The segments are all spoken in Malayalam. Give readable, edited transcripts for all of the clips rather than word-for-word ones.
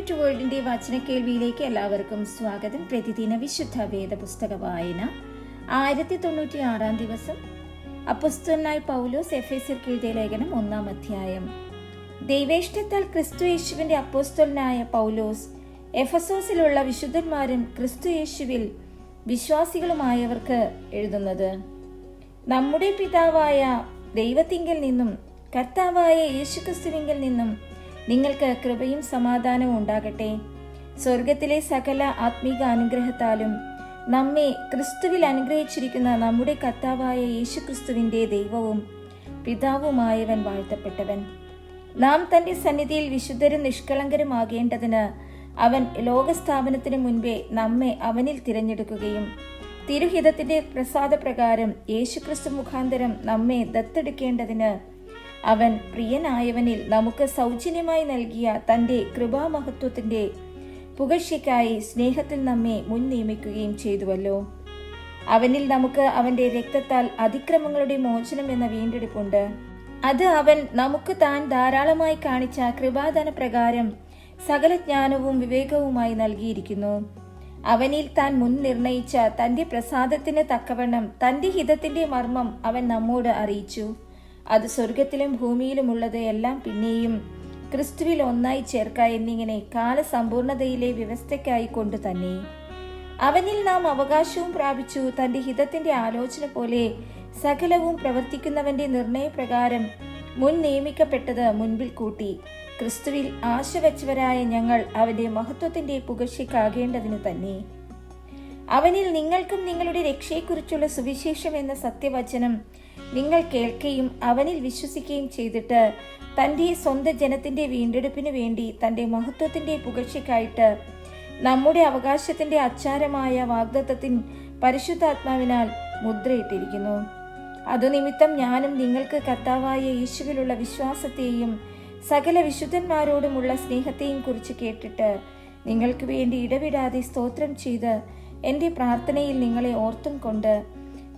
ടു വേൾഡിന്റെ വചനക്കേൾവിയിലേക്ക് എല്ലാവർക്കും സ്വാഗതം. പ്രതിദിന വിശുദ്ധ വേദ പുസ്തക വായന 1096 ദിവസം. അപ്പോസ്തലനായ പൗലോസ് എഫേസ്യർക്ക് എഴുതിയ ലേഖനം 1-ാം അധ്യായം. ദൈവേഷ്ടത്താൽ ക്രിസ്തു യേശുവിന്റെ അപ്പോസ്തലനായ പൗലോസ് എഫെസോസിലുള്ള വിശുദ്ധന്മാരും ക്രിസ്തു യേശുവിൽ വിശ്വാസികളുമായവർക്ക് എഴുതുന്നത്: നമ്മുടെ പിതാവായ ദൈവത്തിങ്കൽ നിന്നും കർത്താവായ യേശുക്രിസ്തുവിങ്കൽ നിന്നും നിങ്ങൾക്ക് കൃപയും സമാധാനവും ഉണ്ടാകട്ടെ. സ്വർഗത്തിലെ സകല ആത്മീക അനുഗ്രഹത്താലും നമ്മെ ക്രിസ്തുവിൽ അനുഗ്രഹിച്ചിരിക്കുന്ന നമ്മുടെ കർത്താവായ യേശുക്രിസ്തുവിന്റെ ദൈവവും പിതാവുമായവൻ വാഴ്ത്തപ്പെട്ടവൻ. നാം തന്റെ സന്നിധിയിൽ വിശുദ്ധരും നിഷ്കളങ്കരുമാകേണ്ടതിന് അവൻ ലോകസ്ഥാപനത്തിന് മുൻപേ നമ്മെ അവനിൽ തിരഞ്ഞെടുക്കുകയും തിരുഹിതത്തിന്റെ പ്രസാദപ്രകാരം യേശുക്രിസ്തു മുഖാന്തരം നമ്മെ ദത്തെടുക്കേണ്ടതിന് അവൻ പ്രിയനായവനിൽ നമുക്ക് സൗജന്യമായി നൽകിയ തന്റെ കൃപാമഹത്വത്തിന്റെ പുകഴ്ചയ്ക്കായി സ്നേഹത്തിൽ നമ്മെ മുൻ നിയമിക്കുകയും ചെയ്തുവല്ലോ. അവനിൽ നമുക്ക് അവന്റെ രക്തത്താൽ അതിക്രമങ്ങളുടെ മോചനം എന്ന വീണ്ടെടുപ്പുണ്ട്. അത് അവൻ നമുക്ക് താൻ ധാരാളമായി കാണിച്ച കൃപാദാന പ്രകാരം സകല ജ്ഞാനവും വിവേകവുമായി നൽകിയിരിക്കുന്നു. അവനിൽ താൻ മുൻ നിർണയിച്ച തന്റെ പ്രസാദത്തിന് തക്കവണ്ണം തന്റെ ഹിതത്തിന്റെ മർമ്മം അവൻ നമ്മോട് അറിയിച്ചു. അത് സ്വർഗത്തിലും ഭൂമിയിലുമുള്ളത് എല്ലാം പിന്നെയും ക്രിസ്തുവിൽ ഒന്നായി ചേർക്ക എന്നിങ്ങനെ കാലസമ്പൂർണതയിലെ വ്യവസ്ഥയ്ക്കായി കൊണ്ട് തന്നെ അവനിൽ നാം അവകാശവും പ്രാപിച്ചു. തന്റെ ഹിതത്തിന്റെ ആലോചന പോലെ സകലവും പ്രവർത്തിക്കുന്നവന്റെ നിർണയപ്രകാരം മുൻ നിയമിക്കപ്പെട്ടത് മുൻപിൽ കൂട്ടി ക്രിസ്തുവിൽ ആശ വെച്ചവരായ ഞങ്ങൾ അവന്റെ മഹത്വത്തിന്റെ പുകഴ്ചയ്ക്കാകേണ്ടതിന് തന്നെ. അവനിൽ നിങ്ങൾക്കും നിങ്ങളുടെ രക്ഷയെക്കുറിച്ചുള്ള സുവിശേഷം എന്ന സത്യവചനം നിങ്ങൾ കേൾക്കുകയും അവനിൽ വിശ്വസിക്കുകയും ചെയ്തിട്ട് തന്റെ സ്വന്തം ജനത്തിന്റെ വീണ്ടെടുപ്പിനു വേണ്ടി തന്റെ മഹത്വത്തിന്റെ പുകഴ്ചയ്ക്കായിട്ട് നമ്മുടെ അവകാശത്തിന്റെ അച്ചാരമായ വാഗ്ദത്തത്തിൻ പരിശുദ്ധാത്മാവിനാൽ മുദ്രയിട്ടിരിക്കുന്നു. അതുനിമിത്തം ഞാനും നിങ്ങൾക്ക് കർത്താവായ യേശുവിലുള്ള വിശ്വാസത്തെയും സകല വിശുദ്ധന്മാരോടുമുള്ള സ്നേഹത്തെയും കുറിച്ച് കേട്ടിട്ട് നിങ്ങൾക്ക് വേണ്ടി ഇടവിടാതെ സ്തോത്രം ചെയ്ത് എൻ്റെ പ്രാർത്ഥനയിൽ നിങ്ങളെ ഓർത്തും കൊണ്ട്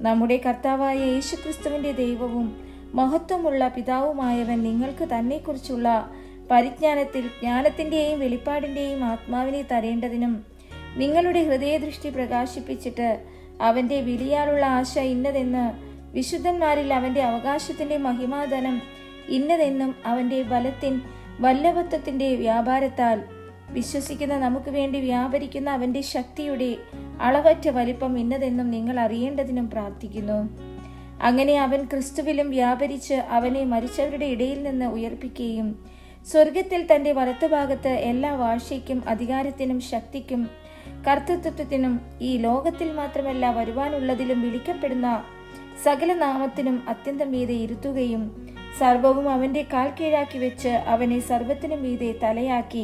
നമ്മുടെ കർത്താവായ യേശുക്രിസ്തുവിന്റെ ദൈവവും മഹത്വമുള്ള പിതാവുമായവൻ നിങ്ങൾക്ക് തന്നെക്കുറിച്ചുള്ള പരിജ്ഞാനത്തിൽ ജ്ഞാനത്തിന്റെയും വെളിപ്പാടിന്റെയും ആത്മാവിനെ തരേണ്ടതിനും നിങ്ങളുടെ ഹൃദയദൃഷ്ടി പ്രകാശിപ്പിച്ചിട്ട് അവന്റെ വിളിയാലുള്ള ആശ ഇന്നതെന്ന് വിശുദ്ധന്മാരിൽ അവന്റെ അവകാശത്തിന്റെ മഹിമാധനം ഇന്നതെന്നും അവന്റെ ബലത്തിൻ വല്ലഭത്വത്തിന്റെ വ്യാപാരത്താൽ വിശ്വസിക്കുന്ന നമുക്ക് വേണ്ടി വ്യാപരിക്കുന്ന അവന്റെ ശക്തിയുടെ അളവറ്റ വലിപ്പം ഇന്നതെന്നും നിങ്ങൾ അറിയേണ്ടതിനും പ്രാർത്ഥിക്കുന്നു. അങ്ങനെ അവൻ ക്രിസ്തുവിലും വ്യാപരിച്ച് അവനെ മരിച്ചവരുടെ ഇടയിൽ നിന്ന് ഉയർപ്പിക്കുകയും സ്വർഗത്തിൽ തന്റെ വലത്തുഭാഗത്ത് എല്ലാ വാഴ്ചയ്ക്കും അധികാരത്തിനും ശക്തിക്കും കർത്തൃത്വത്തിനും ഈ ലോകത്തിൽ മാത്രമല്ല വരുവാനുള്ളതിലും വിളിക്കപ്പെടുന്ന സകല നാമത്തിനും അത്യന്തം മീതെ ഇരുത്തുകയും സർവവും അവന്റെ കാൽ കീഴാക്കി വെച്ച് അവനെ സർവത്തിനും മീതെ തലയാക്കി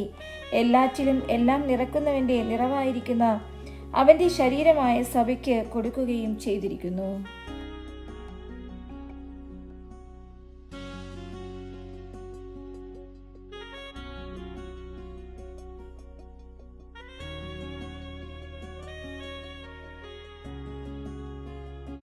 എല്ലാറ്റിലും എല്ലാം നിറക്കുന്നവന്റെ നിറവായിരിക്കുന്ന അവന്റെ ശരീരമായ സഭയ്ക്ക് കൊടുക്കുകയും ചെയ്തിരിക്കുന്നു.